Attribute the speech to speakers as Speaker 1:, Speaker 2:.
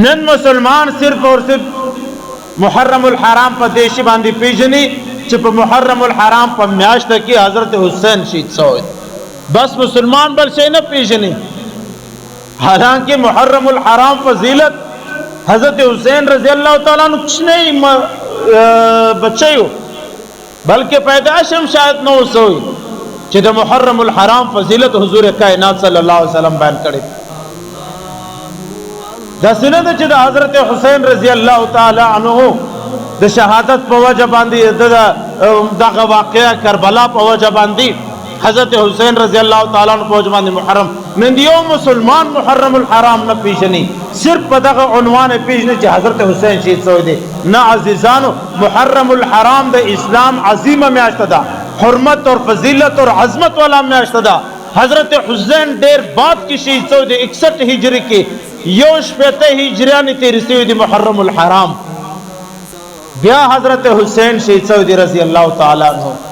Speaker 1: نن مسلمان صرف اور صرف محرم الحرام په دیشي باندې پیژني چې په محرم الحرام په میاشت کې حضرت حسین شهید شوی بس مسلمان بل شي نه پیژني حالانکه محرم الحرام فضیلت حضرت حسین رضی اللہ تعالیٰ عنہ کچھ نہیں بچیو بلکہ پیدائشم شاید نو سوئی چې د محرم الحرام فضیلت حضور کائنات صلی اللہ علیہ وسلم بیان کړي دا سنت چې د حضرت حسین رضی اللہ تعالی عنہ د شهادت په وجه باندې دغه واقعه کربلا په وجه باندې حضرت حسین رضی اللہ تعالی عنہ په وجه باندې محرم نن یو مسلمان محرم الحرام نه پیژني صرف په دغه عنوان پیژني چې حضرت حسین شهید شوی دی نه عزیزانو محرم الحرام د اسلام عظیمه میاشت ده حرمت اور فضیلت اور عظمت والا میاشت ده حضرت حسین ډیر بعد کې شهید شوی دی 61 هجری کې یو شپته هجریانی تیر شوی دی محرم الحرام بیا حضرت حسین شهید شوی دی رضی اللہ تعالی عنہ